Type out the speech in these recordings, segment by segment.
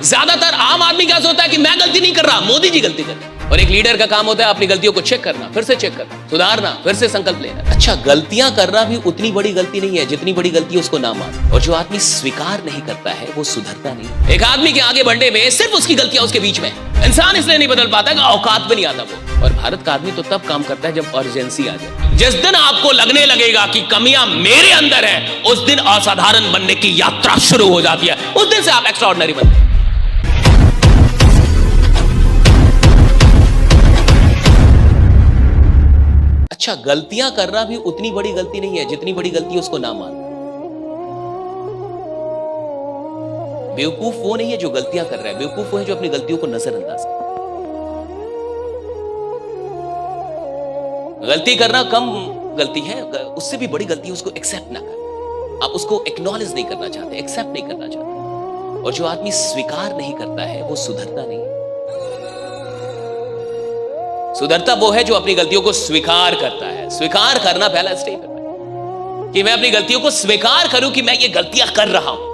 ज्यादातर आम आदमी क्या सोचता है कि मैं गलती नहीं कर रहा, मोदी जी गलती कर रहे हैं। और एक लीडर का काम होता है अपनी गलतियों को चेक करना, फिर से चेक करना, सुधारना, फिर से संकल्प लेना। अच्छा, गलतियां करना भी उतनी बड़ी गलती नहीं है जितनी बड़ी गलती उसको ना मान। और जो आदमी स्वीकार नहीं करता है वो सुधरता नहीं। एक आदमी के आगे बढ़ने में सिर्फ उसकी गलतियां उसके बीच में। इंसान इसलिए नहीं बदल पाता कि औकात में नहीं आता वो। और भारत का आदमी तो तब काम करता है जब अर्जेंसी आ जाए। जिस दिन आपको लगने लगेगा कि कमियां मेरे अंदर है, उस दिन असाधारण बनने की यात्रा शुरू हो जाती है। उस दिन से आप एक्स्ट्राऑर्डिनरी बनते हैं। अच्छा, गलतियां करना भी उतनी बड़ी गलती नहीं है जितनी बड़ी गलती उसको ना मान। बेवकूफ वो नहीं है जो गलतियां कर रहा है, बेवकूफ वो है जो अपनी गलतियों को नजरअंदाज कर। गलती करना कम गलती है, उससे भी बड़ी गलती है उसको एक्सेप्ट ना करना। आप उसको एक्नॉलेज नहीं करना चाहते, एक्सेप्ट नहीं करना चाहते। और जो आदमी स्वीकार नहीं करता है वो सुधरता नहीं। सुधरता वो है जो अपनी गलतियों को स्वीकार करता है। स्वीकार करना पहला स्टेप है कि मैं अपनी गलतियों को स्वीकार करूं कि मैं ये गलतियां कर रहा हूं।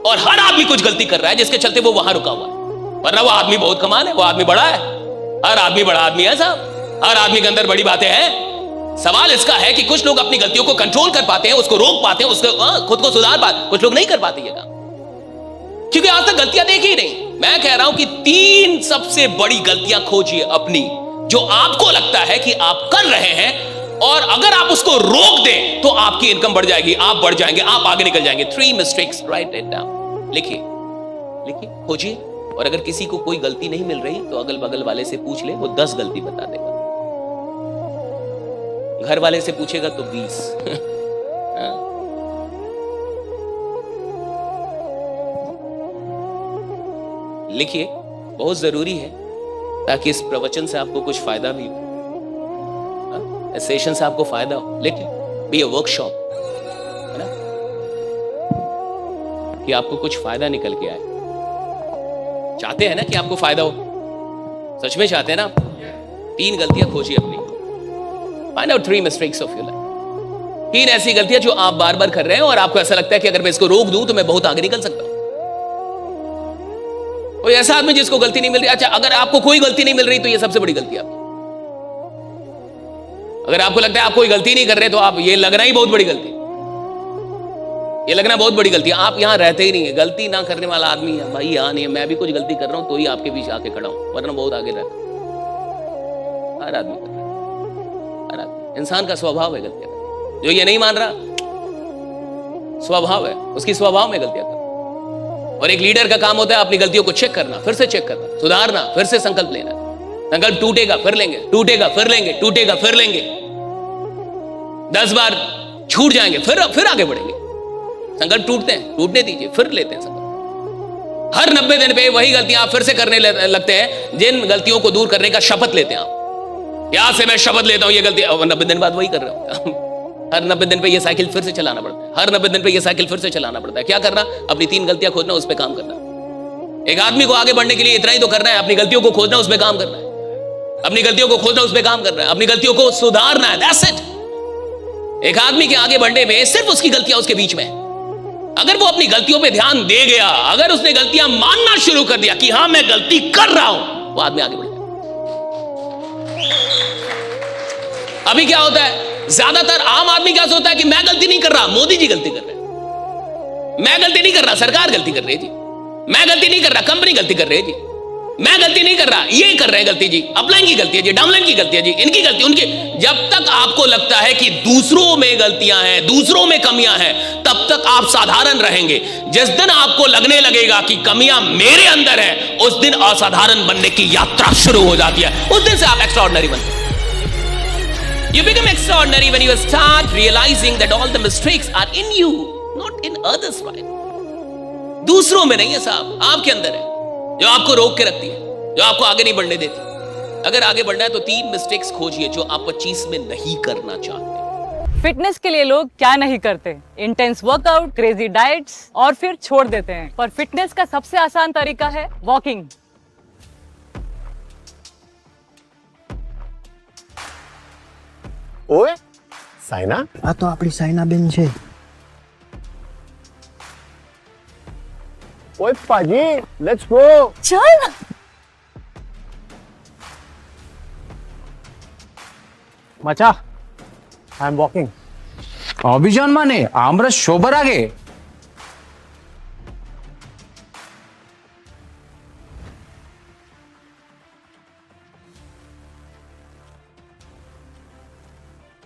और हर आदमी कुछ गलती कर रहा है जिसके चलते वो वहां रुका हुआ है। वरना वो आदमी बहुत कमाल है, वो आदमी बड़ा है, हर आदमी बड़ा आदमी है साहब, हर आदमी के अंदर बड़ी बातें हैं। सवाल इसका है कि कुछ लोग अपनी गलतियों को कंट्रोल कर पाते हैं, उसको रोक पाते हैं, उसको खुद को सुधार पाते। कुछ लोग नहीं कर पाते ये काम, क्योंकि आज तक गलतियां देखी ही नहीं। मैं कह रहा हूं कि 3 सबसे बड़ी गलतियां खोजिए अपनी, जो आपको लगता है कि आप कर रहे हैं, और अगर आप उसको रोक दें तो आपकी इनकम बढ़ जाएगी, आप बढ़ जाएंगे, आप आगे निकल जाएंगे। 3 मिस्टेक्स, राइट इट डाउन, लिखिए लिखिए, खोजिए। और अगर किसी को कोई गलती नहीं मिल रही तो अगल बगल वाले से पूछ ले, वो 10 गलती बता देगा। घर वाले से पूछेगा तो 20। लिखिए, बहुत जरूरी है, ताकि इस प्रवचन से आपको कुछ फायदा भी हो, इस सेशन से आपको फायदा हो। लेकिन भी वर्कशॉप है ना, कि आपको कुछ फायदा निकल के आए। चाहते हैं ना कि आपको फायदा हो, सच में चाहते हैं ना? 3 गलतियां खोजिए अपनी। Find out 3 mistakes of your life. 3 ऐसी गलतियां जो आप बार बार कर रहे हैं और आपको ऐसा लगता है कि अगर मैं इसको रोक दूं तो मैं बहुत आगे निकल सकता हूं। कोई ऐसा आदमी जिसको गलती नहीं मिल रही। अच्छा, अगर आपको कोई गलती नहीं मिल रही तो ये सबसे बड़ी गलती है आपकी। अगर आपको लगता है आप कोई गलती नहीं कर रहे तो आप, ये लगना ही बहुत बड़ी गलती, ये लगना बहुत बड़ी गलती है। आप यहां रहते ही नहीं है, गलती ना करने वाला आदमी है भाई यहां नहीं है। मैं भी कुछ गलती कर रहा हूं तो ही आपके बीच आके खड़ा हूं, वरना बहुत आगे रहता। हर आदमी कर रहा है, हर आदमी। इंसान का स्वभाव है गलतियां करना। जो ये नहीं मान रहा, स्वभाव है, उसकी स्वभाव में गलतियां करना। और एक लीडर का काम होता है अपनी गलतियों को चेक करना, फिर से चेक करना, सुधारना, फिर से संकल्प लेना। संकल्प टूटेगा फिर लेंगे, टूटेगा फिर लेंगे, टूटेगा फिर लेंगे। 10 बार छूट जाएंगे, फिर आगे बढ़ेंगे। संकल्प टूटते हैं, टूटने दीजिए, फिर लेते हैं संकल्प। हर 90 दिन पे वही गलतियां आप फिर से करने लगते हैं, जिन गलतियों को दूर करने का शपथ लेते हैं आप। यहां से मैं शपथ लेता हूं ये गलती, 90 दिन बाद वही कर रहा हूं। हर 90 दिन पे ये साइकिल फिर से चलाना पड़ता है, हर 90 दिन पे ये साइकिल फिर से चलाना पड़ता है। क्या करना? अपनी 3 गलतियां खोजना, उस पर काम करना। एक आदमी को आगे बढ़ने के लिए इतना ही तो करना है, अपनी गलतियों को खोजना, उस पर काम करना है। अपनी गलतियों को खोजना, उस पर काम करना है, अपनी गलतियों को सुधारना है। That's it. एक आदमी के आगे बढ़ने में सिर्फ उसकी गलतियां उसके बीच में। अगर वो अपनी गलतियों पे ध्यान दे गया, अगर उसने गलतियां मानना शुरू कर दिया कि हां मैं गलती कर रहा हूं, वो आदमी आगे बढ़ जाएगा। अभी क्या होता है, ज्यादातर आम आदमी क्या सोचता है कि मैं गलती नहीं कर रहा, मोदी जी गलती कर रहे हैं। मैं गलती नहीं कर रहा, सरकार गलती कर रही है जी। मैं गलती नहीं कर रहा, कंपनी गलती कर रही है जी। मैं गलती नहीं कर रहा, ये कर रहे हैं गलती जी, अपलाइन की गलती है जी, डाउनलाइन की गलती है जी, इनकी गलती, उनकी। जब तक आपको लगता है कि दूसरों में गलतियां हैं, दूसरों में कमियां हैं, तब तक आप साधारण रहेंगे। जिस दिन आपको लगने लगेगा कि कमियां मेरे अंदर है, उस दिन असाधारण बनने की यात्रा शुरू हो जाती है। उस दिन से आप एक्स्ट्राऑर्डिनरी बनते हैं। You become extraordinary when you start realizing that all the mistakes are in you, not in others' mind. दूसरों में नहीं है साहब, आपके अंदर है, जो आपको रोक के रखती है, जो आपको आगे नहीं बढ़ने देती। अगर आगे बढ़ना है तो 3 मिस्टेक्स खोजिए जो आप 25 में नहीं करना चाहते। फिटनेस के लिए लोग क्या नहीं करते, इंटेंस वर्कआउट, क्रेजी डाइट्स और फिर छोड़ देते हैं। पर फिटनेस का सबसे आसान तरीका है वॉकिंग। ઓએ સાયના, આ તો આપણી સાયના બેન છે. ओए पाजी, लेट्स गो। चल। मचा, आई एम वॉकिंग। অভিযান মানে আমরা সবার আগে?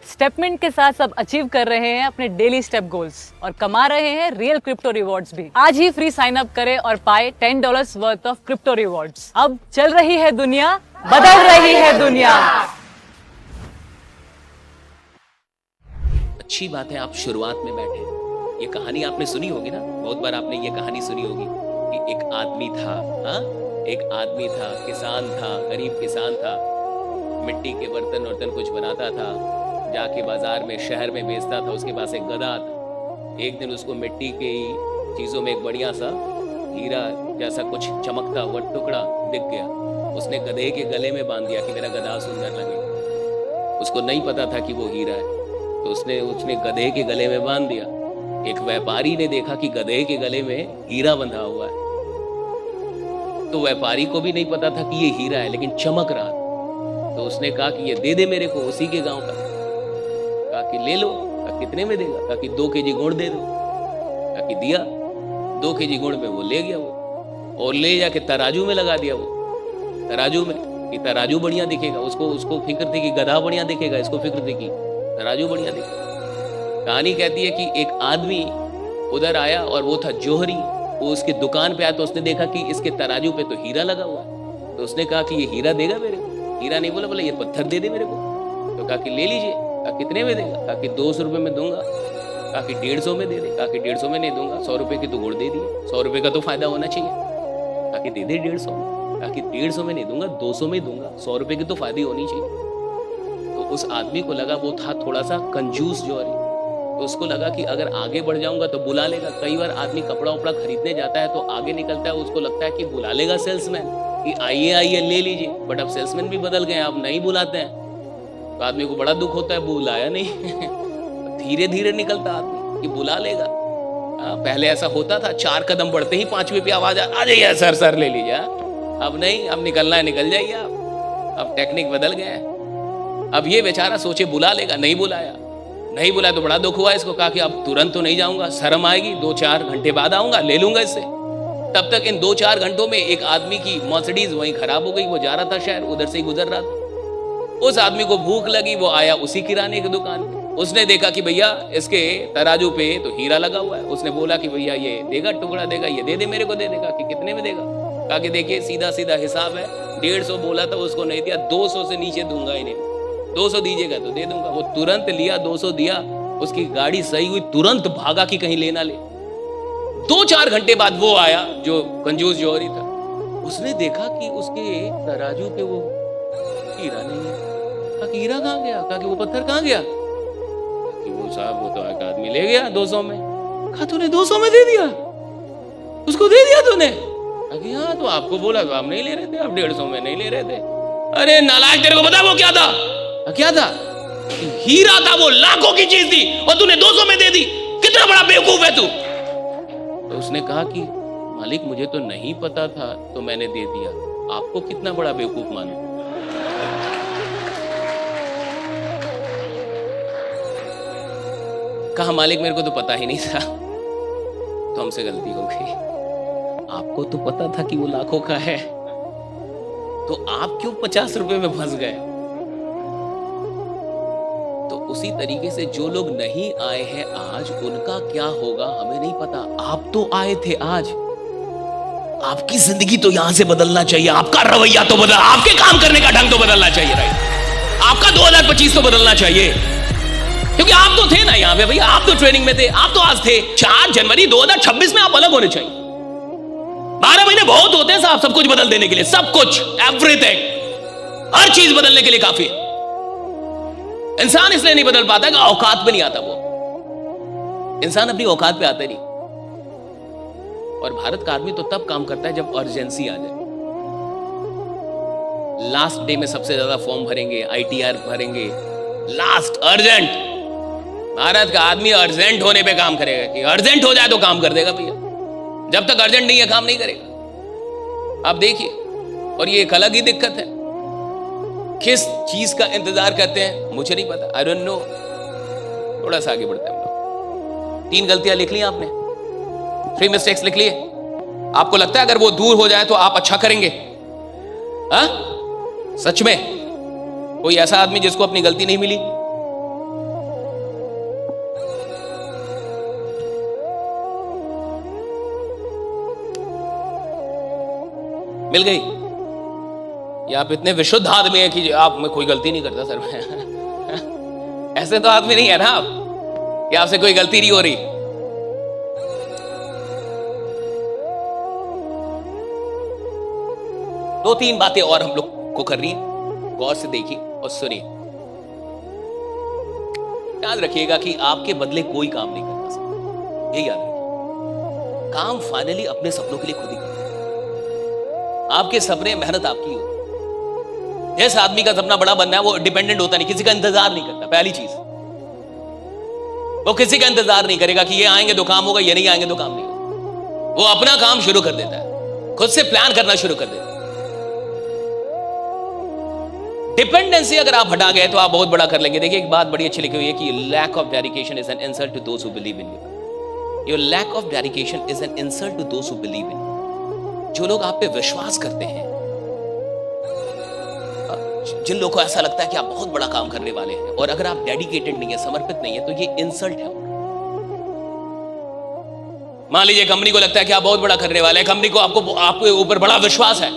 स्टेपमिंट के साथ सब अचीव कर रहे हैं अपने डेली स्टेप गोल्स और कमा रहे हैं रियल क्रिप्टो रिवॉर्ड्स भी। आज ही फ्री साइन अप करें और पाए $10 वर्थ ऑफ क्रिप्टो रिवॉर्ड्स। अब चल रही है दुनिया, बदल रही है दुनिया। अच्छी बात है आप शुरुआत में बैठे। ये कहानी आपने सुनी होगी ना, बहुत बार आपने ये कहानी सुनी होगी कि एक आदमी था, एक आदमी था, किसान था, गरीब किसान था, मिट्टी के बर्तन वर्तन कुछ बनाता था, जाके बाजार में शहर में बेचता था। उसके पास एक गधा था। एक दिन उसको मिट्टी की चीज़ों में एक बढ़िया सा हीरा जैसा कुछ चमकता हुआ टुकड़ा दिख गया। उसने गधे के गले में बांध दिया कि मेरा गधा सुंदर लगे। उसको नहीं पता था कि वो हीरा है, तो उसने गधे के गले में बांध दिया। एक व्यापारी ने देखा कि गधे के गले में हीरा बंधा हुआ है, तो व्यापारी को भी नहीं पता था कि ये हीरा है, लेकिन चमक रहा था। तो उसने कहा कि ये दे दे मेरे को, उसी के गांव का। कहा कि ले लो। कहा कितने में देगा? कहा कि 2 केजी गुड़ दे दो। कहा कि दिया। 2 केजी गुड़ में वो ले गया वो, और ले जाके तराजू में लगा दिया वो। तराजू में कि तराजू बढ़िया दिखेगा। उसको फिक्र थी कि गधा बढ़िया दिखेगा, इसको फिक्र थी कि तराजू बढ़िया दिखेगा। कहानी कहती है कि एक आदमी उधर आया और वो था जोहरी। वो उसकी दुकान पे आया तो उसने देखा कि इसके तराजू पे तो हीरा लगा हुआ है। तो उसने कहा कि ये हीरा देगा मेरे को? हीरा नहीं बोला, बोला ये पत्थर दे दे मेरे को। तो कहा कि ले लीजिए। कहा कितने में देगा? कहा कि 200 रुपये में दूंगा। कहा कि 150 में दे दे। कहा कि 150 में नहीं दूंगा, 100 रुपये की तो गुड़ दे दिए, 100 रुपये का तो फायदा होना चाहिए। कहा कि दे दे 150 में। कहा कि 150 में नहीं दूंगा, 200 में दूंगा, 100 रुपये की तो फायदा होनी चाहिए। तो उस आदमी को लगा, वो था थोड़ा सा कंजूस जोहरी, तो उसको लगा कि अगर आगे बढ़ जाऊंगा तो बुला लेगा। कई बार आदमी कपड़ा उपड़ा खरीदने जाता है तो आगे निकलता है, उसको लगता है कि बुला लेगा सेल्समैन कि आइए आइए ले लीजिए। बट अब सेल्समैन भी बदल गए, अब नहीं बुलाते हैं। तो आदमी को बड़ा दुख होता है, बुलाया नहीं। धीरे धीरे निकलता आदमी कि बुला लेगा। पहले ऐसा होता था, 4 कदम बढ़ते ही 5वें पे आवाज आ जाइए, सर सर ले लीजिए। अब नहीं, अब निकलना है निकल जाइए आप। अब टेक्निक बदल गए हैं। अब ये बेचारा सोचे बुला लेगा, नहीं बुलाया। नहीं बुलाया तो बड़ा दुख हुआ इसको। कहा कि अब तुरंत तो नहीं जाऊंगा, शर्म आएगी, 2-4 घंटे बाद आऊंगा, ले लूंगा इससे। तब तक इन 2-4 घंटों में एक आदमी की मर्सिडीज वहीं खराब हो गई। वो जा रहा था शहर, उधर से ही गुजर रहा था। उस आदमी को भूख लगी, वो आया उसी किराने की दुकान पे। उसने देखा कि भैया इसके तराजू पे तो हीरा लगा हुआ है। उसने बोला कि भैया ये देगा, टुकड़ा देगा, ये दे दे मेरे को, दे देगा। कि कितने में देगा? कहा कि देखिए सीधा सीधा हिसाब है, 150 बोला था, उसको नहीं दिया, 200 से नीचे दूंगा ही नहीं। 200 दीजिएगा तो दे दूंगा। वो तुरंत लिया, 200 दिया। उसकी गाड़ी सही हुई, तुरंत भागा कि कहीं लेना ले। 2-4 घंटे बाद वो आया जो कंजूस जौहरी था। उसने देखा कि उसके तराजू पे वो हीरा नहीं है। कहा कि हीरा कहाँ गया? कहा कि वो पत्थर कहाँ गया? कि वो साहब वो तो एक आदमी ले गया 200 में। कहा तूने 200 में दे दिया? उसको दे दिया तूने? कहा कि हाँ, तो आपको बोला तो आप नहीं ले रहे थे, आप 150 में नहीं ले रहे थे। अरे नालायक, तेरे को पता वो क्या था? क्या था? हीरा था, वो लाखों की चीज थी और तूने 200 में दे दी। कितना बड़ा बेवकूफ है तू। तो उसने कहा कि मालिक मुझे तो नहीं पता था तो मैंने दे दिया, आपको कितना बड़ा बेवकूफ मानूं। कहा मालिक मेरे को तो पता ही नहीं था, तो हमसे गलती हो गई। आपको तो पता था कि वो लाखों का है, तो आप क्यों 50 रुपए में फंस गए? तो उसी तरीके से जो लोग नहीं आए हैं आज, उनका क्या होगा हमें नहीं पता। आप तो आए थे आज, आपकी जिंदगी तो यहां से बदलना चाहिए, आपका रवैया तो बदल, आपके काम करने का ढंग तो बदलना चाहिए, राइट? आपका 2025 तो बदलना चाहिए, क्योंकि आप तो थे ना यहां पे भैया, आप तो ट्रेनिंग में थे, आप तो आज थे। 4 जनवरी 2026 में आप अलग होने चाहिए। 12 महीने बहुत होते हैं साहब सब कुछ बदल देने के लिए, सब कुछ, एवरीथिंग, हर चीज बदलने के लिए काफी है। इंसान इसलिए नहीं बदल पाता कि औकात पे नहीं आता। वो इंसान अपनी औकात पे आता नहीं। और भारत का आदमी तो तब काम करता है जब अर्जेंसी आ जाए। लास्ट डे में सबसे ज्यादा फॉर्म भरेंगे, ITR भरेंगे, लास्ट अर्जेंट। भारत का आदमी अर्जेंट होने पे काम करेगा कि अर्जेंट हो जाए तो काम कर देगा भैया। जब तक अर्जेंट नहीं है काम नहीं करेगा। आप देखिए, और ये एक अलग ही दिक्कत है। किस चीज का इंतजार करते हैं मुझे नहीं पता, आई डोंट नो। थोड़ा सा आगे बढ़ते हैं हम लोग। 3 गलतियां लिख ली आपने, 3 मिस्टेक्स लिख लिए। आपको लगता है अगर वो दूर हो जाए तो आप अच्छा करेंगे? हाँ, सच में कोई ऐसा आदमी जिसको अपनी गलती नहीं मिली? मिल गई? या आप इतने विशुद्ध आदमी हैं कि आप में कोई गलती नहीं करता सर में? ऐसे तो आदमी नहीं है ना आप कि आपसे कोई गलती नहीं हो रही। दो तीन बातें और हम लोग को करनी है, गौर से देखिए और सुनिए। याद रखिएगा कि आपके बदले कोई काम नहीं करता सर, ये याद रखिए। काम फाइनली अपने सपनों के लिए खुद ही करता है। आपके सपने, मेहनत आपकी हो। जिस आदमी का सपना बड़ा बनना है वो डिपेंडेंट होता नहीं, किसी का इंतजार नहीं करता। पहली चीज, वो किसी का इंतजार नहीं करेगा कि ये आएंगे तो काम होगा, ये नहीं आएंगे तो काम नहीं होगा। वो अपना काम शुरू कर देता है, खुद से प्लान करना शुरू कर देता है। डिपेंडेंसी अगर आप हटा गए तो आप बहुत बड़ा कर लेंगे। देखिए एक बात बड़ी अच्छी लिखी हुई है कि lack of dedication is an insult to those who believe in you. Your lack of dedication is an insult to those who believe in you. जो लोग आप पे विश्वास करते हैं, जिन लोगों को ऐसा लगता है कि आप बहुत बड़ा काम करने वाले हैं, और अगर आप डेडिकेटेड नहीं है, समर्पित नहीं है, तो ये इंसल्ट है। मान लीजिए कंपनी को लगता है कि आप बहुत बड़ा करने वाले हैं, कंपनी को आपके ऊपर बड़ा विश्वास है,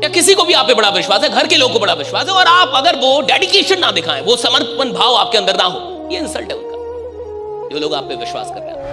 या किसी को भी आप पे बड़ा विश्वास है, घर के लोगों को बड़ा विश्वास है, और आप अगर वो डेडिकेशन ना दिखाएं, वो समर्पण भाव आपके अंदर ना हो, ये इंसल्ट है उनका, जो लोग आप पे विश्वास कर रहे हैं।